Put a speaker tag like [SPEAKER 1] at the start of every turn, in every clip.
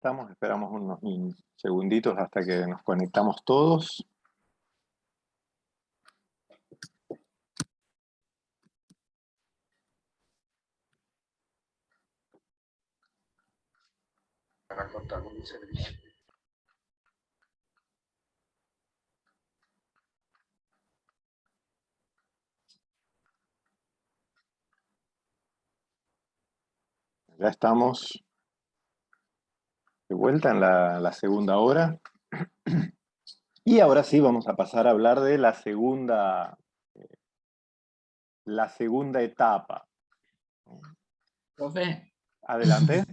[SPEAKER 1] Estamos, esperamos unos segunditos hasta que nos conectamos todos.
[SPEAKER 2] Para contar con mi servicio.
[SPEAKER 1] Ya estamos de vuelta en la segunda hora. Y ahora sí vamos a pasar a hablar de la segunda etapa.
[SPEAKER 3] Profe,
[SPEAKER 1] Adelante.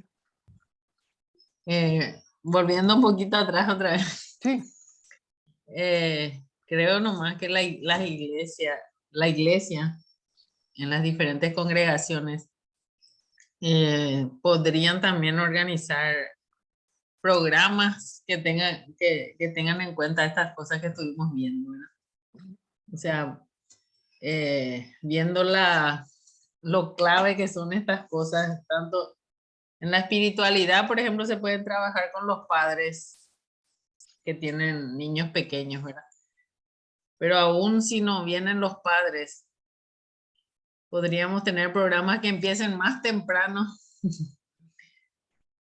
[SPEAKER 3] volviendo un poquito atrás otra vez,
[SPEAKER 1] Sí.
[SPEAKER 3] creo nomás que la iglesia en las diferentes congregaciones podrían también organizar programas que tengan en cuenta estas cosas que estuvimos viendo, ¿verdad? O sea, viendo lo clave que son estas cosas, tanto en la espiritualidad, por ejemplo, se puede trabajar con los padres que tienen niños pequeños, ¿verdad? Pero aún si no vienen los padres, podríamos tener programas que empiecen más temprano,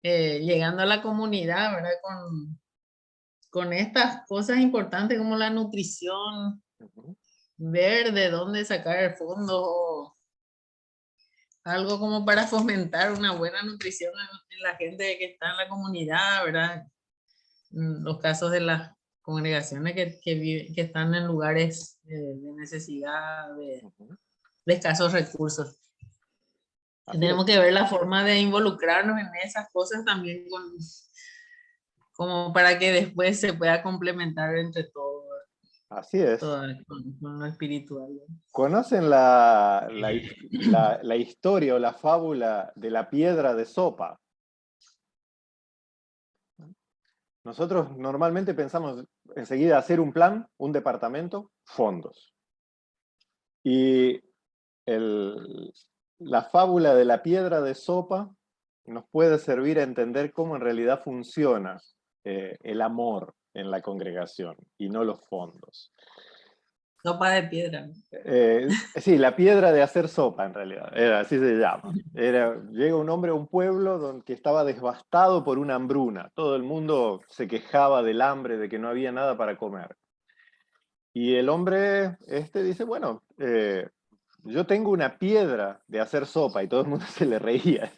[SPEAKER 3] llegando a la comunidad, ¿verdad? Con estas cosas importantes como la nutrición, ver de dónde sacar el fondo o algo como para fomentar una buena nutrición en la gente que está en la comunidad, ¿verdad? Los casos de las congregaciones que están en lugares de necesidad, de escasos recursos. Tenemos que ver la forma de involucrarnos en esas cosas también como para que después se pueda complementar entre todos.
[SPEAKER 1] Así es.
[SPEAKER 3] Con lo espiritual.
[SPEAKER 1] ¿Conocen la historia o la fábula de la piedra de sopa? Nosotros normalmente pensamos enseguida hacer un plan, un departamento, fondos. Y la fábula de la piedra de sopa nos puede servir a entender cómo en realidad funciona el amor en la congregación y no los fondos.
[SPEAKER 3] Sopa de piedra.
[SPEAKER 1] Sí, la piedra de hacer sopa en realidad, así se llama. Llega un hombre a un pueblo que estaba devastado por una hambruna. Todo el mundo se quejaba del hambre, de que no había nada para comer. Y el hombre dice, bueno, yo tengo una piedra de hacer sopa, y todo el mundo se le reía.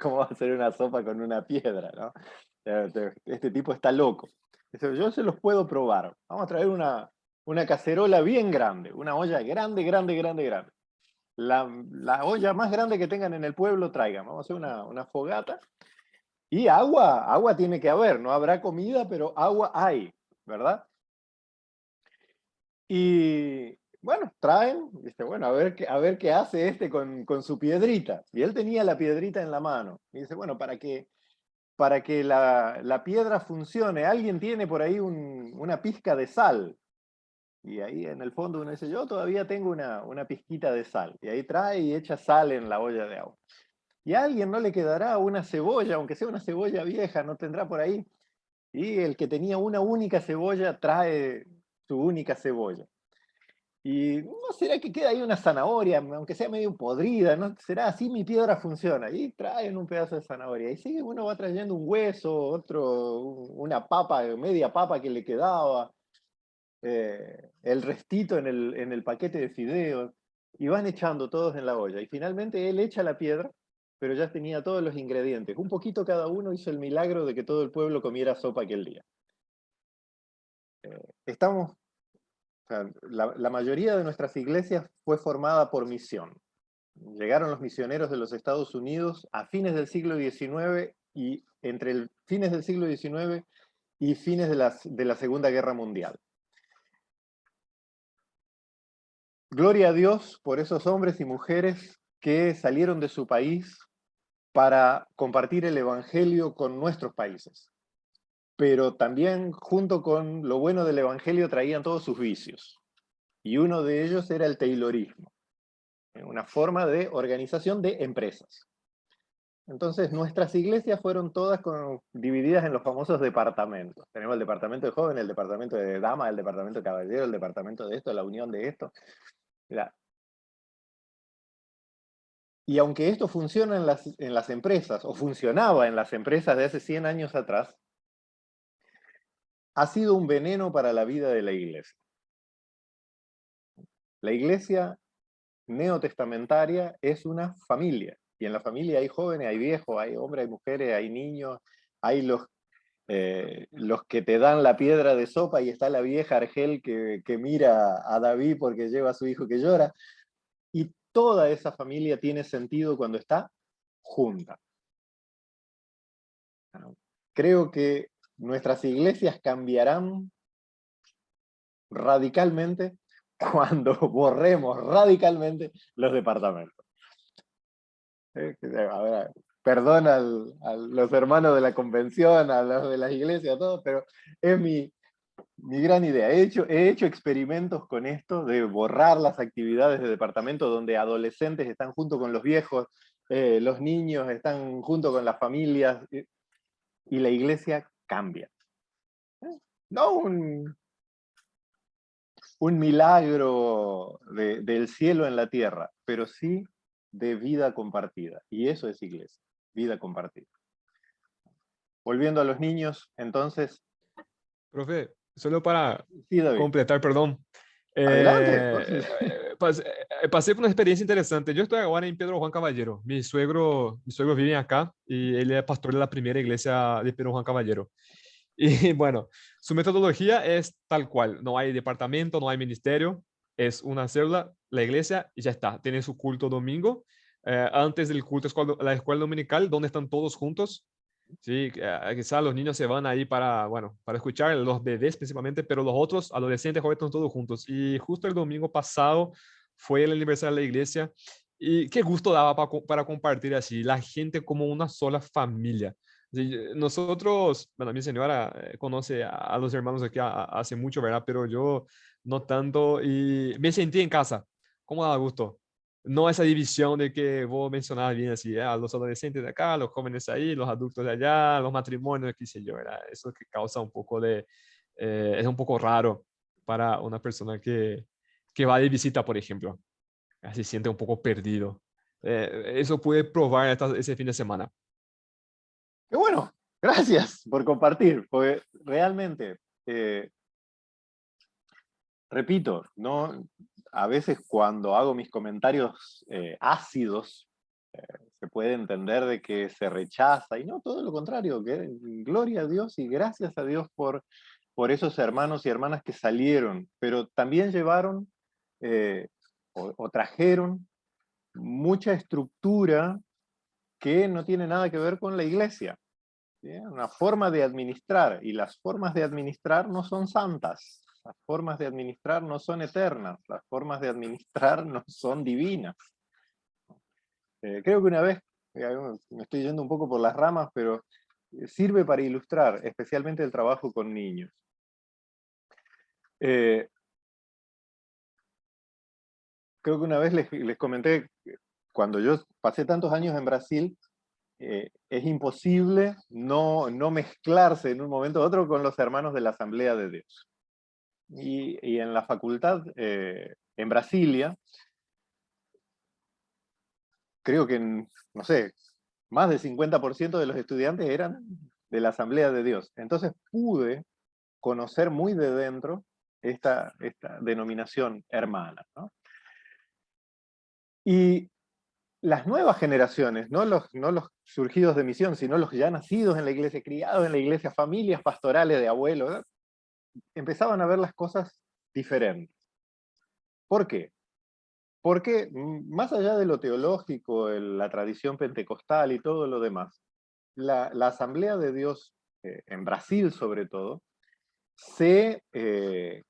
[SPEAKER 1] ¿Cómo va a hacer una sopa con una piedra, no? Este tipo está loco. Dice, yo se los puedo probar. Vamos a traer una cacerola bien grande, una olla grande, grande, grande, grande. La olla más grande que tengan en el pueblo traigan. Vamos a hacer una fogata. Y agua tiene que haber. No habrá comida, pero agua hay, ¿verdad? Y bueno, traen, dice, bueno, a ver qué hace con su piedrita. Y él tenía la piedrita en la mano. Y dice, bueno, para que la piedra funcione, alguien tiene por ahí una pizca de sal. Y ahí en el fondo uno dice, yo todavía tengo una pizquita de sal. Y ahí trae y echa sal en la olla de agua. Y a alguien no le quedará una cebolla, aunque sea una cebolla vieja, no tendrá por ahí. Y el que tenía una única cebolla trae su única cebolla. Y no será que queda ahí una zanahoria, aunque sea medio podrida, ¿no? Será así mi piedra funciona. Y traen un pedazo de zanahoria. Y sigue uno va trayendo un hueso, otro, una papa, media papa que le quedaba, el restito en el paquete de fideos. Y van echando todos en la olla. Y finalmente él echa la piedra, pero ya tenía todos los ingredientes. Un poquito cada uno hizo el milagro de que todo el pueblo comiera sopa aquel día. Estamos O sea, la mayoría de nuestras iglesias fue formada por misión. Llegaron los misioneros de los Estados Unidos a fines del siglo XIX y entre fines del siglo XIX y fines de la Segunda Guerra Mundial. Gloria a Dios por esos hombres y mujeres que salieron de su país para compartir el Evangelio con nuestros países. Pero también, junto con lo bueno del Evangelio, traían todos sus vicios. Y uno de ellos era el taylorismo, una forma de organización de empresas. Entonces nuestras iglesias fueron todas divididas en los famosos departamentos. Tenemos el departamento de jóvenes, el departamento de damas, el departamento de caballeros, el departamento de esto, la unión de esto. Y aunque esto funciona en las empresas, o funcionaba en las empresas de hace 100 años atrás, ha sido un veneno para la vida de la iglesia. La iglesia neotestamentaria es una familia, y en la familia hay jóvenes, hay viejos, hay hombres, hay mujeres, hay niños, hay los que te dan la piedra de sopa, y está la vieja Argel que mira a David porque lleva a su hijo que llora, y toda esa familia tiene sentido cuando está junta. Creo que nuestras iglesias cambiarán radicalmente cuando borremos radicalmente los departamentos. A ver, perdón a los hermanos de la convención, a los de las iglesias, a todos, pero es mi gran idea. He hecho experimentos con esto de borrar las actividades de departamento donde adolescentes están junto con los viejos, los niños están junto con las familias, y la iglesia cambia. No un milagro del cielo en la tierra, pero sí de vida compartida. Y eso es iglesia, vida compartida. Volviendo a los niños, entonces...
[SPEAKER 4] Profe, solo para
[SPEAKER 1] Sí, David.
[SPEAKER 4] completar, perdón.
[SPEAKER 1] Adelante.
[SPEAKER 4] Pasé por una experiencia interesante. Yo estoy ahora en Pedro Juan Caballero. Mis suegros viven acá y él es pastor de la primera iglesia de Pedro Juan Caballero. Y bueno, su metodología es tal cual. No hay departamento, no hay ministerio. Es una célula, la iglesia y ya está. Tiene su culto domingo. Antes del culto, la escuela dominical, donde están todos juntos. Sí, quizás los niños se van ahí para, bueno, para escuchar, los bebés principalmente, pero los otros adolescentes, jóvenes, están todos juntos. Y justo el domingo pasado fue el aniversario de la iglesia y qué gusto daba para compartir así, la gente como una sola familia. Sí, nosotros, bueno, mi señora conoce a los hermanos aquí hace mucho, ¿verdad? Pero yo no tanto y me sentí en casa, como daba gusto. No esa división de que vos mencionabas bien así, los adolescentes de acá, los jóvenes ahí, los adultos de allá, los matrimonios, qué sé yo, ¿verdad? Eso que causa un poco de, es un poco raro para una persona que va de visita, por ejemplo. Se siente un poco perdido. Eso pude probar ese fin de semana.
[SPEAKER 1] Qué bueno, gracias por compartir, porque realmente, repito, no, a veces cuando hago mis comentarios ácidos, se puede entender de que se rechaza, y no, todo lo contrario, que gloria a Dios y gracias a Dios por esos hermanos y hermanas que salieron, pero también llevaron o trajeron mucha estructura que no tiene nada que ver con la iglesia. ¿Sí? Una forma de administrar, y las formas de administrar no son santas, las formas de administrar no son eternas, las formas de administrar no son divinas. Creo que una vez, me estoy yendo un poco por las ramas, pero sirve para ilustrar especialmente el trabajo con niños. Creo que una vez les comenté, cuando yo pasé tantos años en Brasil, es imposible no mezclarse en un momento u otro con los hermanos de la Asamblea de Dios. Y en la facultad, en Brasilia, creo que, no sé, más del 50% de los estudiantes eran de la Asamblea de Dios. Entonces pude conocer muy de dentro esta denominación hermana, ¿no? Y las nuevas generaciones, no los surgidos de misión, sino los ya nacidos en la iglesia, criados en la iglesia, familias pastorales de abuelos, ¿verdad? Empezaban a ver las cosas diferentes. ¿Por qué? Porque más allá de lo teológico, la tradición pentecostal y todo lo demás, la Asamblea de Dios, en Brasil sobre todo, se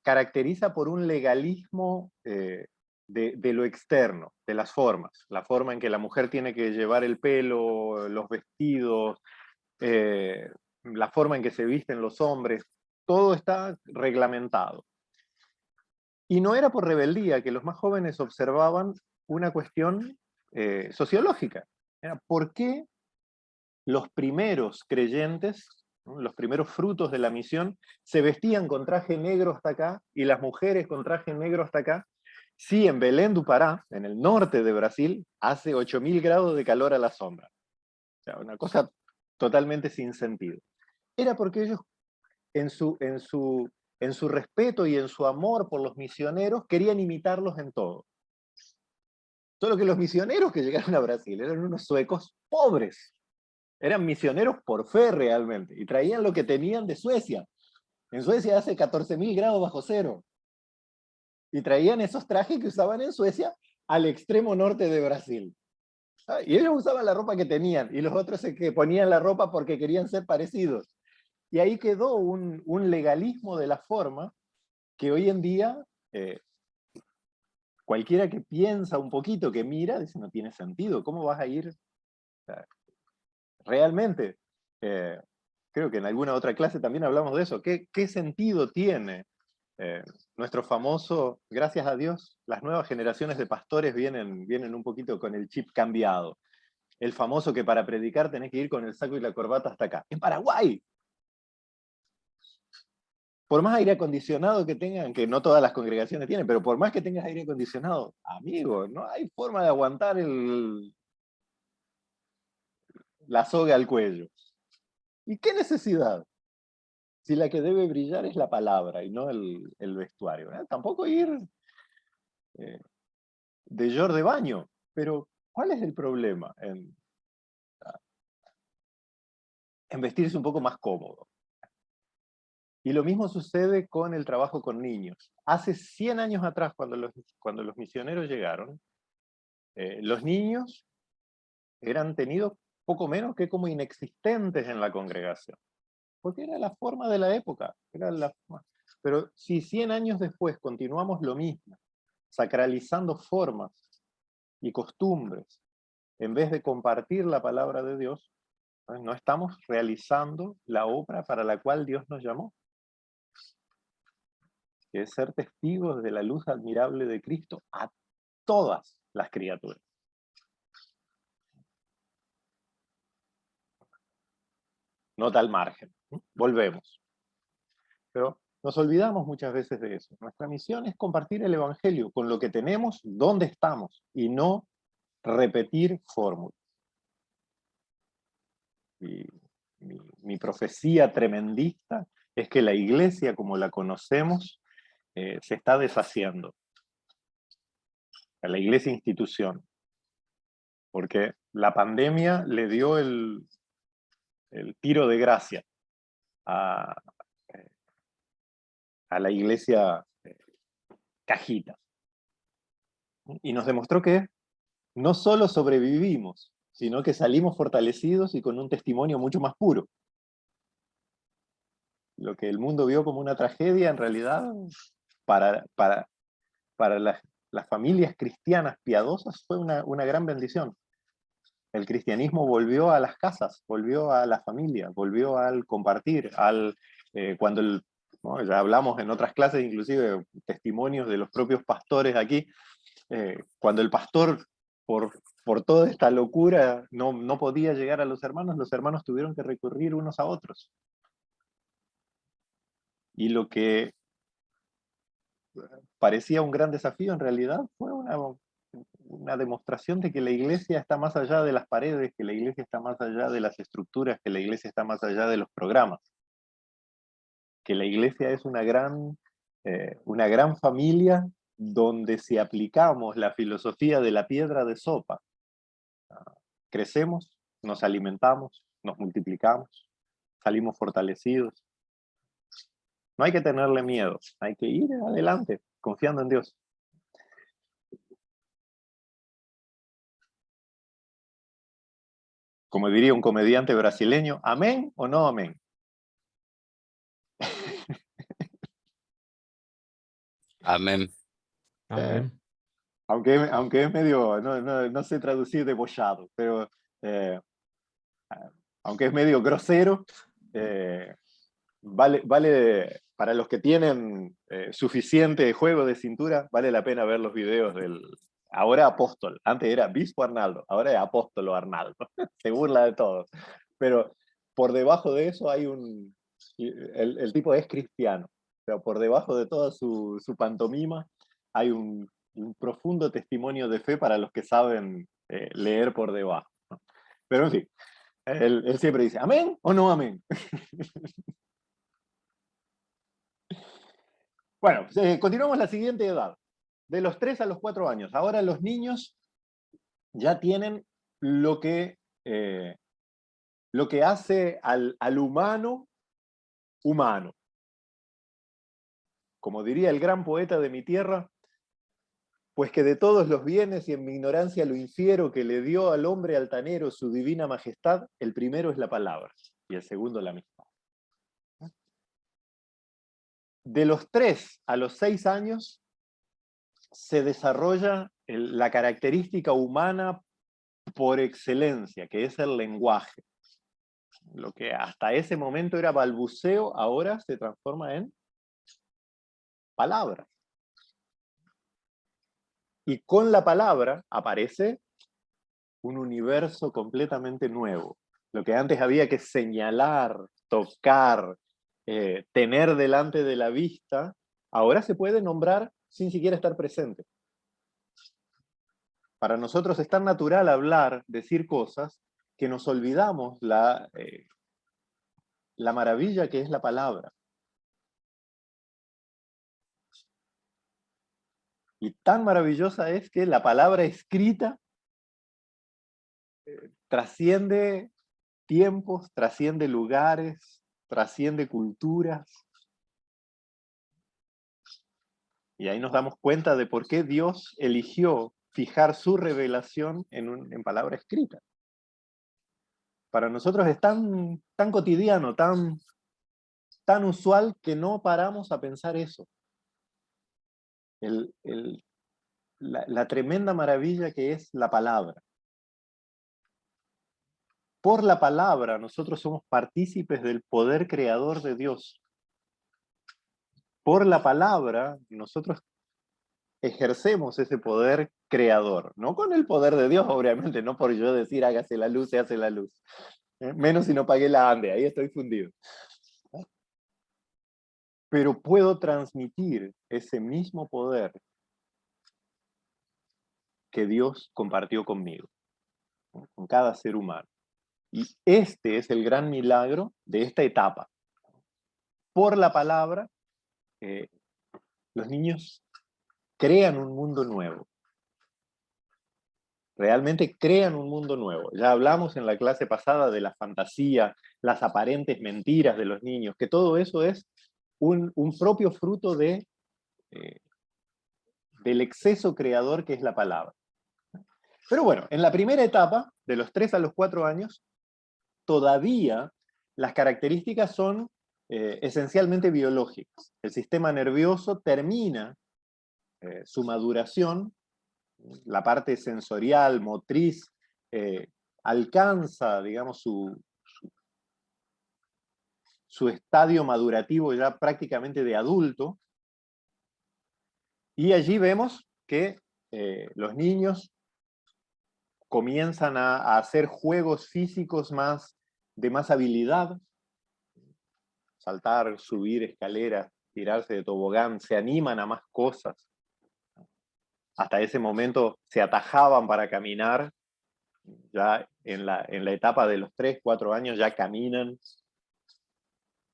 [SPEAKER 1] caracteriza por un legalismo de lo externo, de las formas. La forma en que la mujer tiene que llevar el pelo, los vestidos, la forma en que se visten los hombres, todo está reglamentado. Y no era por rebeldía que los más jóvenes observaban una cuestión sociológica. Era, ¿por qué los primeros creyentes, ¿no?, los primeros frutos de la misión, se vestían con traje negro hasta acá, y las mujeres con traje negro hasta acá. Sí, en Belém do Pará, en el norte de Brasil, hace 8000 grados de calor a la sombra. O sea, una cosa totalmente sin sentido. Era porque ellos, en su respeto y en su amor por los misioneros, querían imitarlos en todo. Solo que los misioneros que llegaron a Brasil eran unos suecos pobres. Eran misioneros por fe realmente, y traían lo que tenían de Suecia. En Suecia hace 14.000 grados bajo cero. Y traían esos trajes que usaban en Suecia al extremo norte de Brasil. Y ellos usaban la ropa que tenían, y los otros que ponían la ropa porque querían ser parecidos. Y ahí quedó un legalismo de la forma que hoy en día cualquiera que piensa un poquito, que mira, dice, no tiene sentido, ¿cómo vas a ir? O sea, realmente, creo que en alguna otra clase también hablamos de eso, ¿qué sentido tiene? Nuestro famoso, gracias a Dios, las nuevas generaciones de pastores vienen un poquito con el chip cambiado. El famoso que para predicar tenés que ir con el saco y la corbata hasta acá. ¡En Paraguay! Por más aire acondicionado que tengan, que no todas las congregaciones tienen, pero por más que tengas aire acondicionado, amigo, no hay forma de aguantar la soga al cuello. ¿Y qué necesidad? Si la que debe brillar es la palabra y no el vestuario. Tampoco ir de short de baño, pero ¿cuál es el problema en vestirse un poco más cómodo? Y lo mismo sucede con el trabajo con niños. Hace 100 años atrás, cuando los misioneros llegaron, los niños eran tenidos poco menos que como inexistentes en la congregación. Porque era la forma de la época. Pero si 100 años después continuamos lo mismo, sacralizando formas y costumbres, en vez de compartir la palabra de Dios, no estamos realizando la obra para la cual Dios nos llamó, que es ser testigos de la luz admirable de Cristo a todas las criaturas. Nota al margen. Volvemos. Pero nos olvidamos muchas veces de eso. Nuestra misión es compartir el Evangelio con lo que tenemos, donde estamos, y no repetir fórmulas. Mi profecía tremendista es que la iglesia, como la conocemos, se está deshaciendo. La iglesia institución. Porque la pandemia le dio el tiro de gracia a la iglesia cajita. Y nos demostró que no solo sobrevivimos, sino que salimos fortalecidos y con un testimonio mucho más puro. Lo que el mundo vio como una tragedia, en realidad, para las familias cristianas piadosas, fue una gran bendición. El cristianismo volvió a las casas, volvió a la familia, volvió al compartir, cuando ¿no? Ya hablamos en otras clases, inclusive testimonios de los propios pastores aquí, cuando el pastor, por toda esta locura, no podía llegar a los hermanos tuvieron que recurrir unos a otros. Y lo que parecía un gran desafío, en realidad, fue una demostración de que la iglesia está más allá de las paredes, que la iglesia está más allá de las estructuras, que la iglesia está más allá de los programas. Que la iglesia es una gran familia donde si aplicamos la filosofía de la piedra de sopa, crecemos, nos alimentamos, nos multiplicamos, salimos fortalecidos. No hay que tenerle miedo, hay que ir adelante, confiando en Dios. Como diría un comediante brasileño, ¿amén o no amén?
[SPEAKER 5] Amén.
[SPEAKER 4] Amén.
[SPEAKER 1] Aunque es medio, no sé traducir debochado, pero aunque es medio grosero, vale para los que tienen suficiente juego de cintura, vale la pena ver los videos del ahora apóstol. Antes era Bispo Arnaldo, ahora es apóstolo Arnaldo. Se burla de todo. Pero por debajo de eso hay el tipo es cristiano, pero por debajo de toda su pantomima hay un profundo testimonio de fe para los que saben leer por debajo, ¿no? Pero en fin, él siempre dice, ¿amén o no amén? Bueno, continuamos la siguiente edad, de los 3 a los 4 años. Ahora los niños ya tienen lo que hace al humano humano. Como diría el gran poeta de mi tierra, pues que de todos los bienes y en mi ignorancia lo infiero que le dio al hombre altanero su divina majestad, el primero es la palabra y el segundo la amistad. De los 3 a los 6 años se desarrolla la característica humana por excelencia, que es el lenguaje. Lo que hasta ese momento era balbuceo, ahora se transforma en palabra. Y con la palabra aparece un universo completamente nuevo. Lo que antes había que señalar, tocar, tener delante de la vista, ahora se puede nombrar sin siquiera estar presente. Para nosotros es tan natural hablar, decir cosas, que nos olvidamos la maravilla que es la palabra. Y tan maravillosa es que la palabra escrita trasciende tiempos, trasciende lugares, trasciende culturas. Y ahí nos damos cuenta de por qué Dios eligió fijar su revelación en palabra escrita. Para nosotros es tan cotidiano, tan usual que no paramos a pensar eso. La tremenda maravilla que es la palabra. Por la palabra nosotros somos partícipes del poder creador de Dios. Por la palabra nosotros ejercemos ese poder creador, no con el poder de Dios, obviamente, no por yo decir hágase la luz, se hace la luz. Menos si no pagué la ANDE, ahí estoy fundido. Pero puedo transmitir ese mismo poder que Dios compartió conmigo, ¿no? Con cada ser humano. Y este es el gran milagro de esta etapa. Por la palabra, los niños crean un mundo nuevo. Realmente crean un mundo nuevo. Ya hablamos en la clase pasada de la fantasía, las aparentes mentiras de los niños, que todo eso es un propio fruto del exceso creador que es la palabra. Pero bueno, en la primera etapa, de los 3 a los 4 años, todavía las características son esencialmente biológicas. El sistema nervioso termina su maduración, la parte sensorial, motriz, alcanza, digamos, su estadio madurativo ya prácticamente de adulto, y allí vemos que los niños comienzan a hacer juegos físicos de más habilidad, saltar, subir escaleras, tirarse de tobogán, se animan a más cosas. Hasta ese momento se atajaban para caminar, ya en la etapa de los 3, 4 años ya caminan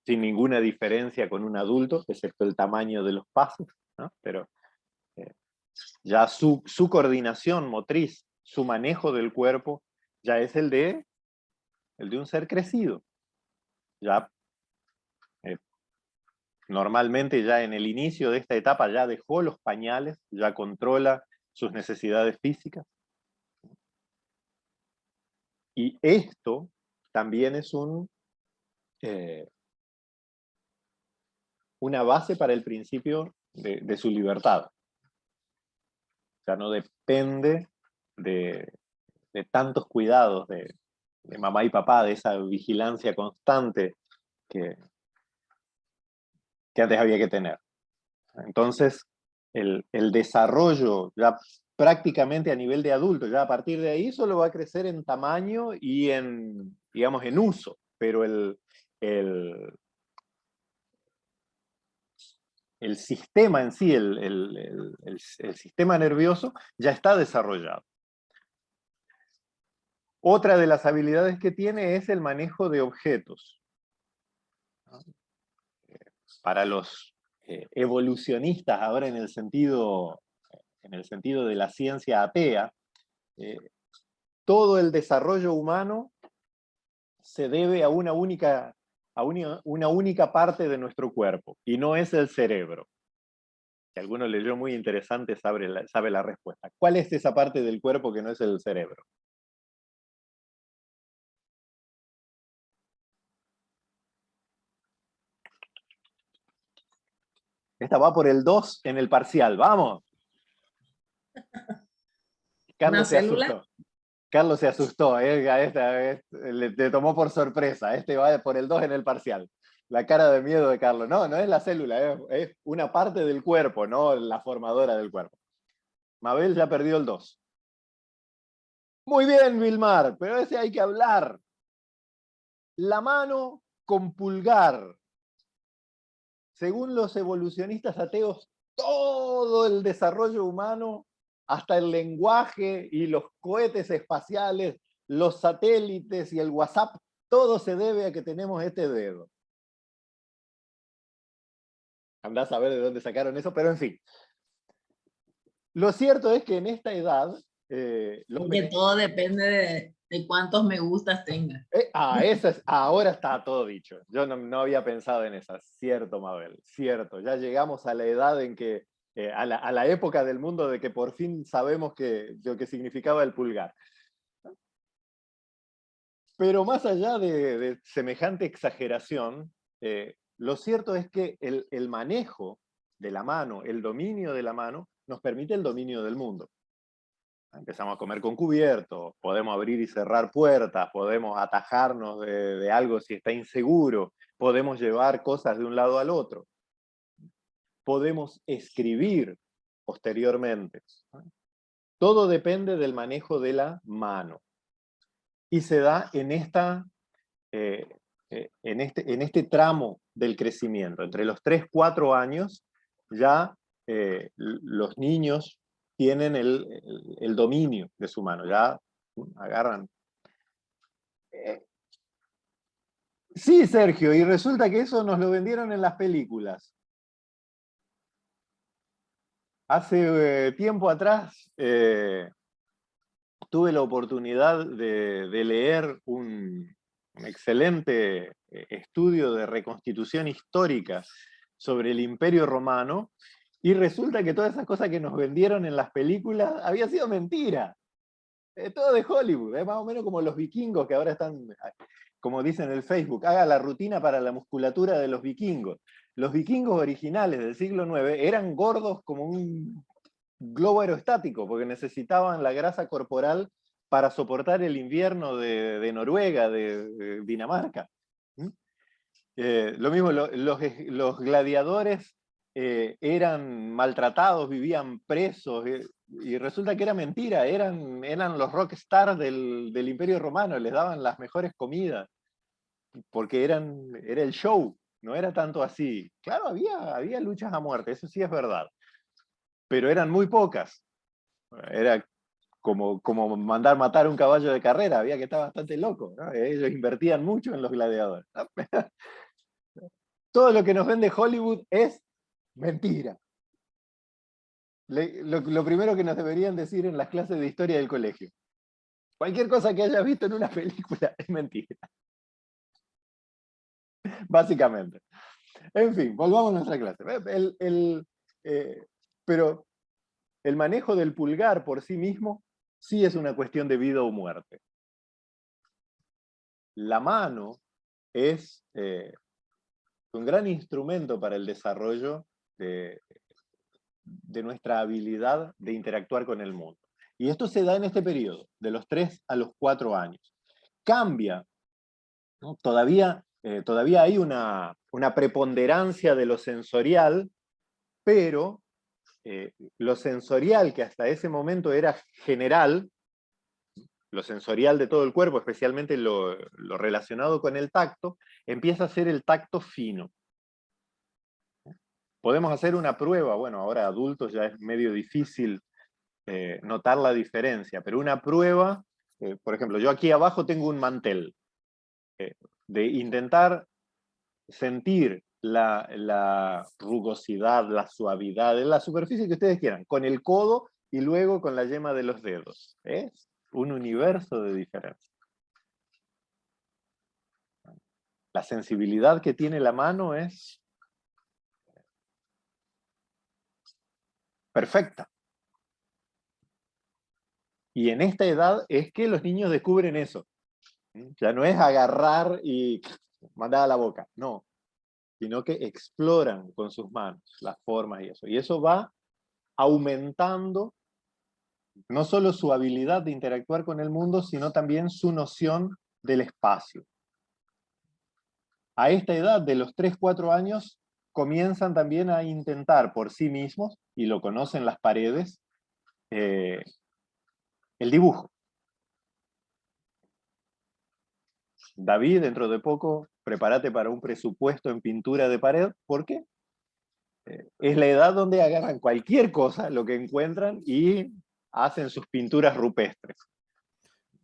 [SPEAKER 1] sin ninguna diferencia con un adulto, excepto el tamaño de los pasos, ¿no? Pero ya su coordinación motriz, su manejo del cuerpo, ya es el de un ser crecido. Ya normalmente ya en el inicio de esta etapa ya dejó los pañales, ya controla sus necesidades físicas. Y esto también es una base para el principio de su libertad. O sea, no depende de tantos cuidados de mamá y papá, de esa vigilancia constante que antes había que tener. Entonces, el desarrollo ya prácticamente a nivel de adulto. Ya a partir de ahí solo va a crecer en tamaño y en, digamos, en uso, pero el sistema en sí, el sistema nervioso ya está desarrollado. Otra de las habilidades que tiene es el manejo de objetos. Para los evolucionistas, ahora en el sentido de la ciencia atea, todo el desarrollo humano se debe a una única parte de nuestro cuerpo, y no es el cerebro. Si alguno leyó muy interesante, sabe la respuesta. ¿Cuál es esa parte del cuerpo que no es el cerebro? Esta va por el 2 en el parcial, ¡vamos! Carlos se asustó. Carlos se asustó, le tomó por sorpresa. Este va por el 2 en el parcial. La cara de miedo de Carlos. No, no es la célula, es una parte del cuerpo, no la formadora del cuerpo. Mabel ya perdió el 2. Muy bien, Vilmar, pero ese hay que hablar. La mano con pulgar. Según los evolucionistas ateos, todo el desarrollo humano, hasta el lenguaje y los cohetes espaciales, los satélites y el WhatsApp, todo se debe a que tenemos este dedo. Andás a ver de dónde sacaron eso, pero en fin. Lo cierto es que en esta edad...
[SPEAKER 3] Porque todo depende de cuántos me gustas tenga.
[SPEAKER 1] Ahora está todo dicho. Yo no había pensado en esa. Cierto, Mabel, cierto. Ya llegamos a la edad en que, a la época del mundo de que por fin sabemos lo que significaba el pulgar. Pero más allá de semejante exageración, lo cierto es que el manejo de la mano, el dominio de la mano, nos permite el dominio del mundo. Empezamos a comer con cubierto, podemos abrir y cerrar puertas, podemos atajarnos de algo si está inseguro, podemos llevar cosas de un lado al otro, podemos escribir posteriormente. Todo depende del manejo de la mano. Y se da en este tramo del crecimiento. Entre los 3-4 años ya los niños tienen el dominio de su mano, ya agarran. Sí, Sergio, y resulta que eso nos lo vendieron en las películas. Hace tiempo atrás tuve la oportunidad de leer un excelente estudio de reconstitución histórica sobre el Imperio Romano, y resulta que todas esas cosas que nos vendieron en las películas había sido mentira. Todo de Hollywood, más o menos como los vikingos que ahora están, como dicen en el Facebook, haga la rutina para la musculatura de los vikingos. Los vikingos originales del siglo IX eran gordos como un globo aerostático, porque necesitaban la grasa corporal para soportar el invierno de Noruega, de Dinamarca. Lo mismo, los gladiadores eran maltratados, vivían presos, y resulta que era mentira, eran los rockstars del Imperio Romano, les daban las mejores comidas, porque era el show, no era tanto así. Claro, había luchas a muerte, eso sí es verdad, pero eran muy pocas. Era como mandar matar un caballo de carrera, había que estar bastante loco, ¿no? Ellos invertían mucho en los gladiadores, ¿no? Todo lo que nos vende Hollywood es mentira. Lo primero que nos deberían decir en las clases de historia del colegio: cualquier cosa que hayas visto en una película es mentira. Básicamente. En fin, volvamos a nuestra clase. Pero el manejo del pulgar por sí mismo sí es una cuestión de vida o muerte. La mano es un gran instrumento para el desarrollo de nuestra habilidad de interactuar con el mundo. Y esto se da en este periodo, de los 3 a los 4 años. Cambia, ¿no? Todavía hay una preponderancia de lo sensorial, pero lo sensorial, que hasta ese momento era general, lo sensorial de todo el cuerpo, especialmente lo relacionado con el tacto, empieza a ser el tacto fino. Podemos hacer una prueba, bueno, ahora adultos ya es medio difícil notar la diferencia, pero una prueba, por ejemplo, yo aquí abajo tengo un mantel, de intentar sentir la rugosidad, la suavidad, en la superficie que ustedes quieran, con el codo y luego con la yema de los dedos. Es un universo de diferencia. La sensibilidad que tiene la mano es perfecta. Y en esta edad es que los niños descubren eso. Ya no es agarrar y mandar a la boca, no. Sino que exploran con sus manos las formas y eso. Y eso va aumentando no solo su habilidad de interactuar con el mundo, sino también su noción del espacio. A esta edad, de los 3, 4 años, comienzan también a intentar por sí mismos, y lo conocen las paredes, el dibujo. David, dentro de poco, prepárate para un presupuesto en pintura de pared. ¿Por qué? Es la edad donde agarran cualquier cosa, lo que encuentran, y hacen sus pinturas rupestres.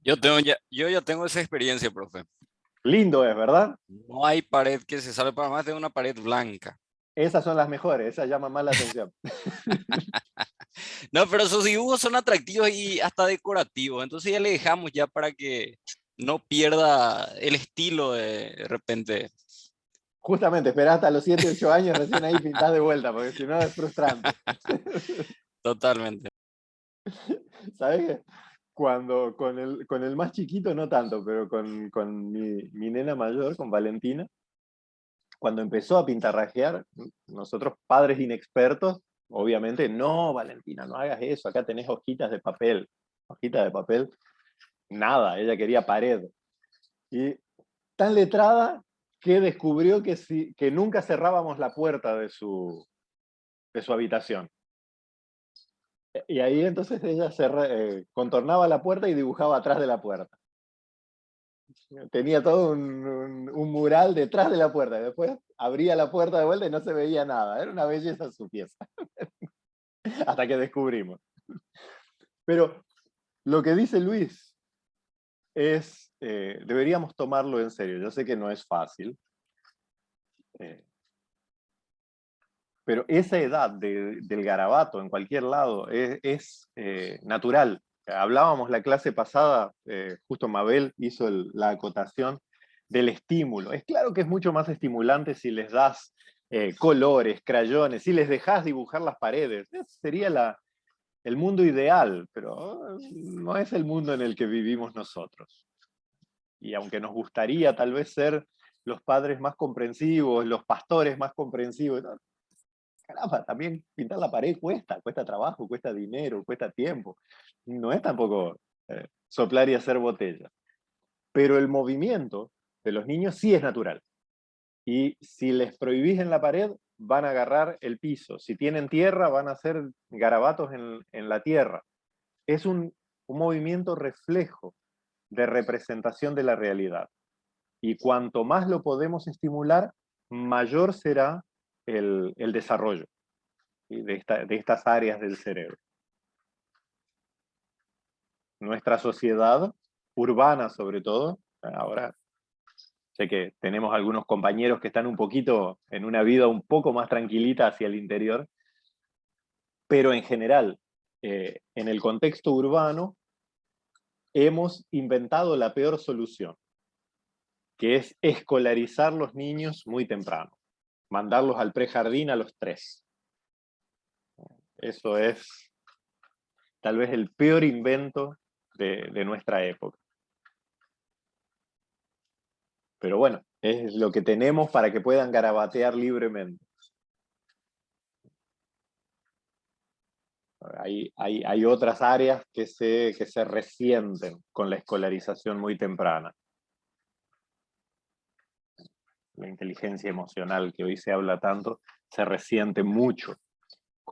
[SPEAKER 5] Yo ya tengo esa experiencia, profe.
[SPEAKER 1] Lindo es, ¿verdad?
[SPEAKER 5] No hay pared que se salve para más de una pared blanca.
[SPEAKER 1] Esas son las mejores, esas llaman más la atención.
[SPEAKER 5] No, pero esos dibujos son atractivos y hasta decorativos. Entonces ya le dejamos ya para que no pierda el estilo de repente.
[SPEAKER 1] Justamente, esperá hasta los 7, 8 años, recién ahí pintás de vuelta, porque si no es frustrante.
[SPEAKER 5] Totalmente.
[SPEAKER 1] ¿Sabes qué? Cuando con el más chiquito no tanto, pero con mi nena mayor, con Valentina, cuando empezó a pintarrajear, nosotros padres inexpertos, obviamente, no, Valentina, no hagas eso, acá tenés hojitas de papel. Hojitas de papel, nada, ella quería pared. Y tan letrada que descubrió que nunca cerrábamos la puerta de su habitación. Y ahí entonces ella contornaba la puerta y dibujaba atrás de la puerta. Tenía todo un mural detrás de la puerta. Y después abría la puerta de vuelta y no se veía nada. Era una belleza su pieza. Hasta que descubrimos. Pero lo que dice Luis es, deberíamos tomarlo en serio. Yo sé que no es fácil. Pero esa edad del garabato en cualquier lado es natural. Hablábamos la clase pasada, justo Mabel hizo la acotación del estímulo. Es claro que es mucho más estimulante si les das colores, crayones, si les dejas dibujar las paredes. Ese sería el mundo ideal, pero no es el mundo en el que vivimos nosotros. Y aunque nos gustaría tal vez ser los padres más comprensivos, los pastores más comprensivos, ¿no? Caramba, también pintar la pared cuesta trabajo, cuesta dinero, cuesta tiempo. No es tampoco soplar y hacer botella. Pero el movimiento de los niños sí es natural. Y si les prohibís en la pared, van a agarrar el piso. Si tienen tierra, van a hacer garabatos en la tierra. Es un movimiento reflejo de representación de la realidad. Y cuanto más lo podemos estimular, mayor será el desarrollo de estas áreas del cerebro. Nuestra sociedad urbana, sobre todo, ahora sé que tenemos algunos compañeros que están un poquito en una vida un poco más tranquilita hacia el interior, pero en general, en el contexto urbano, hemos inventado la peor solución, que es escolarizar los niños muy temprano, mandarlos al prejardín a los 3. Eso es tal vez el peor invento de nuestra época. Pero bueno, es lo que tenemos para que puedan garabatear libremente. Hay otras áreas que se resienten con la escolarización muy temprana. La inteligencia emocional, que hoy se habla tanto, se resiente mucho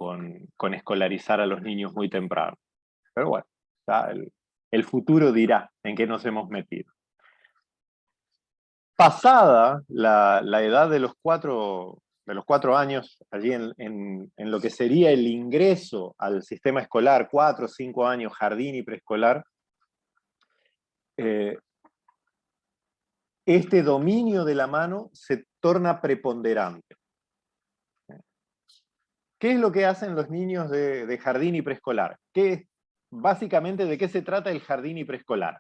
[SPEAKER 1] con escolarizar a los niños muy temprano. Pero bueno, ya el futuro dirá en qué nos hemos metido. Pasada la edad de los 4 años, allí en lo que sería el ingreso al sistema escolar, 4 o 5 años, jardín y preescolar, este dominio de la mano se torna preponderante. ¿Qué es lo que hacen los niños de jardín y preescolar? Básicamente, ¿de qué se trata el jardín y preescolar?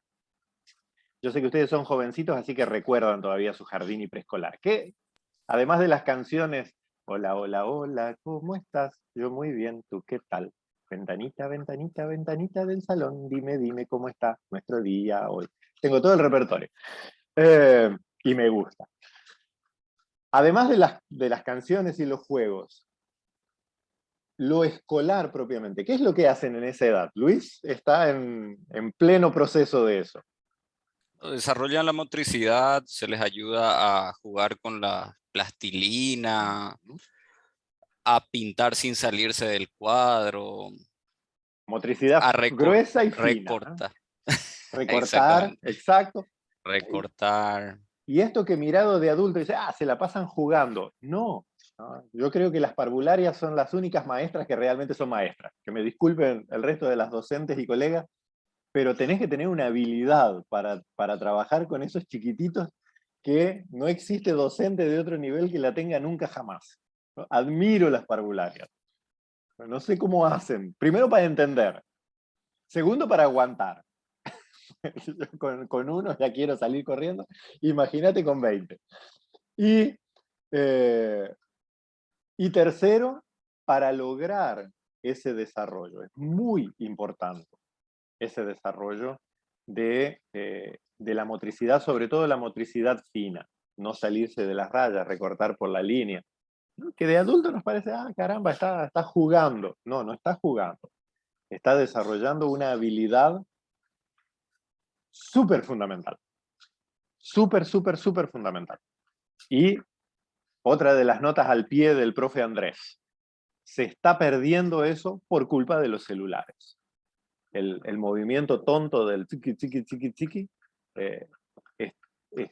[SPEAKER 1] Yo sé que ustedes son jovencitos, así que recuerdan todavía su jardín y preescolar. Que además de las canciones, hola, hola, hola, ¿cómo estás? Yo muy bien, ¿tú qué tal? Ventanita, ventanita, ventanita del salón, dime, dime cómo está nuestro día hoy. Tengo todo el repertorio. Y me gusta. Además de las canciones y los juegos, lo escolar propiamente, ¿qué es lo que hacen en esa edad? Luis está en pleno proceso de eso.
[SPEAKER 5] Desarrollan la motricidad, se les ayuda a jugar con la plastilina, a pintar sin salirse del cuadro,
[SPEAKER 1] Motricidad
[SPEAKER 5] a
[SPEAKER 1] gruesa y fina.
[SPEAKER 5] recortar.
[SPEAKER 1] Recortar,
[SPEAKER 5] Exactamente.
[SPEAKER 1] exacto.
[SPEAKER 5] Recortar.
[SPEAKER 1] Y esto que mirado de adulto dice, se la pasan jugando. No, yo creo que las parvularias son las únicas maestras que realmente son maestras. Que me disculpen el resto de las docentes y colegas, pero tenés que tener una habilidad para trabajar con esos chiquititos que no existe docente de otro nivel que la tenga nunca jamás. Admiro las parvularias. No sé cómo hacen. Primero para entender. Segundo para aguantar. Con uno ya quiero salir corriendo. Imagínate con 20. Y tercero, para lograr ese desarrollo. Es muy importante ese desarrollo de la motricidad, sobre todo la motricidad fina. No salirse de las rayas, recortar por la línea. Que de adulto nos parece, caramba, está jugando. No, no está jugando. Está desarrollando una habilidad súper fundamental. Súper, súper, súper fundamental. Y otra de las notas al pie del profe Andrés. Se está perdiendo eso por culpa de los celulares. El movimiento tonto del chiqui, chiqui, chiqui, chiqui,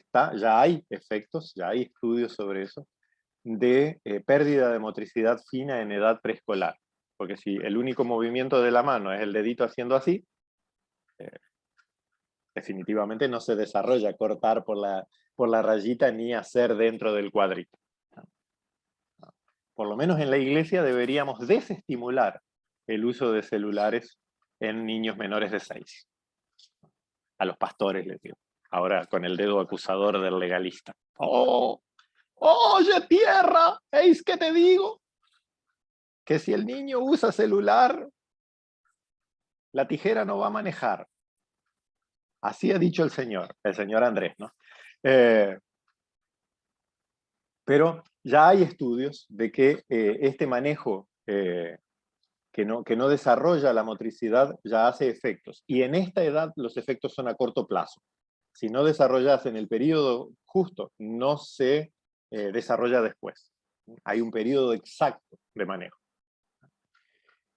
[SPEAKER 1] ya hay efectos, ya hay estudios sobre eso, de pérdida de motricidad fina en edad preescolar. Porque si el único movimiento de la mano es el dedito haciendo así, definitivamente no se desarrolla cortar por la rayita ni hacer dentro del cuadrito. Por lo menos en la iglesia deberíamos desestimular el uso de celulares en niños menores de 6. A los pastores les digo. Ahora con el dedo acusador del legalista. ¡Oh! ¡Oye, tierra! ¿Eis que te digo? Que si el niño usa celular, la tijera no va a manejar. Así ha dicho el señor Andrés, ¿no? Pero ya hay estudios de que este manejo que no desarrolla la motricidad ya hace efectos. Y en esta edad los efectos son a corto plazo. Si no desarrollas en el periodo justo, no se desarrolla después. Hay un periodo exacto de manejo.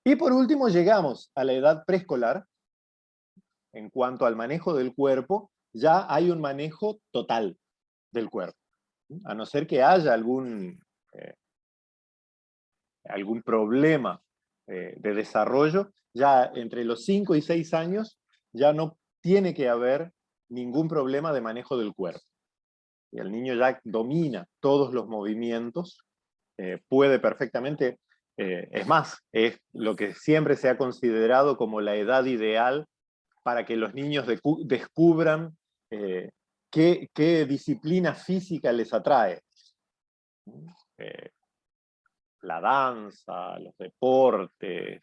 [SPEAKER 1] Y por último llegamos a la edad preescolar. En cuanto al manejo del cuerpo, ya hay un manejo total del cuerpo. A no ser que haya algún problema de desarrollo, ya entre los 5 y 6 años ya no tiene que haber ningún problema de manejo del cuerpo. Y el niño ya domina todos los movimientos, puede perfectamente, es más, es lo que siempre se ha considerado como la edad ideal para que los niños descubran qué disciplina física les atrae. La danza, los deportes,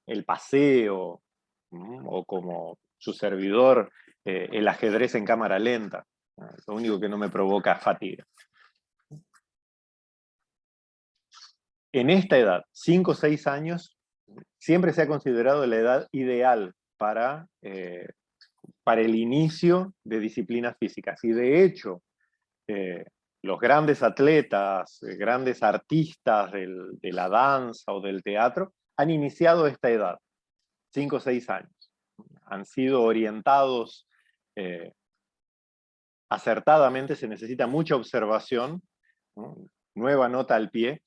[SPEAKER 1] el paseo, o como su servidor, el ajedrez en cámara lenta. Lo único que no me provoca fatiga. En esta edad, 5 o 6 años, siempre se ha considerado la edad ideal para el inicio de disciplinas físicas. Y de hecho, los grandes atletas, grandes artistas de la danza o del teatro, han iniciado esta edad, 5 o 6 años. Han sido orientados acertadamente, se necesita mucha observación, ¿no? Nueva nota al pie.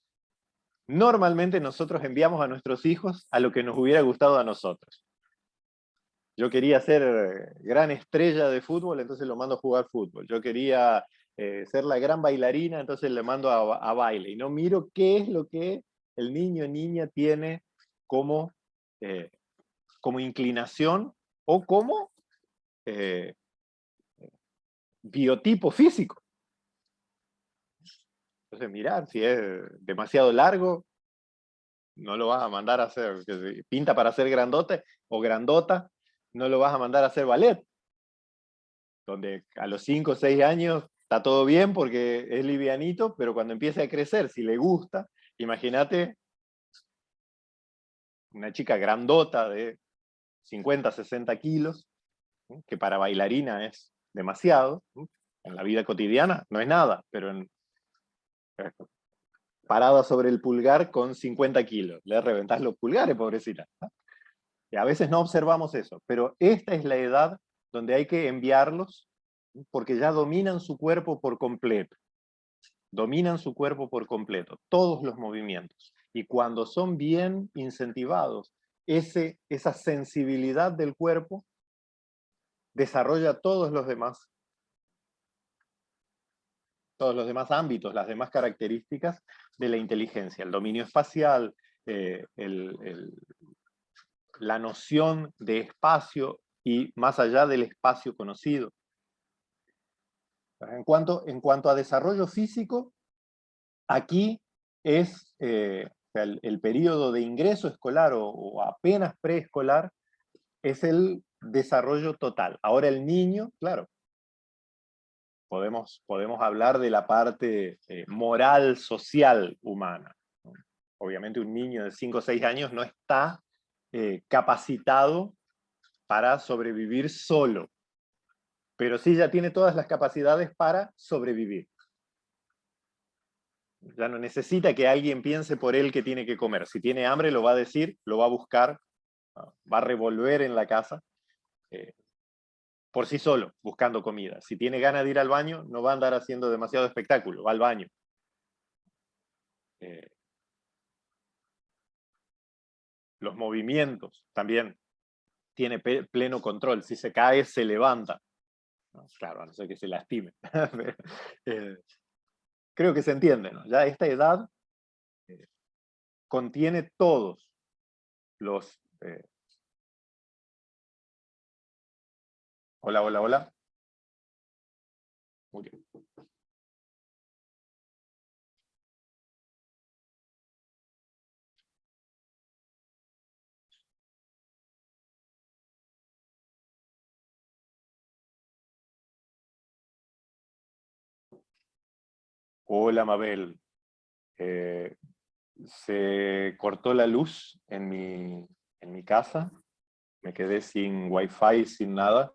[SPEAKER 1] Normalmente nosotros enviamos a nuestros hijos a lo que nos hubiera gustado a nosotros. Yo quería ser gran estrella de fútbol, entonces lo mando a jugar fútbol. Yo quería ser la gran bailarina, entonces le mando a baile. Y no miro qué es lo que el niño o niña tiene como, como inclinación o como biotipo físico. Entonces, mirar, si es demasiado largo, no lo vas a mandar a hacer, que pinta para ser grandote o grandota, no lo vas a mandar a hacer ballet. Donde a los 5 o 6 años está todo bien porque es livianito, pero cuando empiece a crecer, si le gusta, imagínate una chica grandota de 50, 60 kilos, que para bailarina es demasiado, en la vida cotidiana no es nada, pero parada sobre el pulgar con 50 kilos, le reventás los pulgares, pobrecita. Y a veces no observamos eso, pero esta es la edad donde hay que enviarlos porque ya dominan su cuerpo por completo. Dominan su cuerpo por completo, todos los movimientos. Y cuando son bien incentivados, esa sensibilidad del cuerpo desarrolla todos los demás ámbitos, las demás características de la inteligencia, el dominio espacial, la noción de espacio y más allá del espacio conocido. En cuanto a desarrollo físico, aquí es el periodo de ingreso escolar o apenas preescolar, es el desarrollo total. Ahora el niño, claro, podemos hablar de la parte moral, social, humana. Obviamente un niño de 5 o 6 años no está capacitado para sobrevivir solo, pero sí ya tiene todas las capacidades para sobrevivir. Ya no necesita que alguien piense por él que tiene que comer. Si tiene hambre lo va a decir, lo va a buscar, va a revolver en la casa por sí solo, buscando comida. Si tiene ganas de ir al baño, no va a andar haciendo demasiado espectáculo, va al baño. Los movimientos también tiene pleno control. Si se cae, se levanta. ¿No? Claro, a no ser que se lastime. Creo que se entiende, ¿no? Ya esta edad contiene todos los... Hola, hola, hola. Muy bien. Hola, Mabel. Se cortó la luz en mi casa. Me quedé sin wifi, sin nada.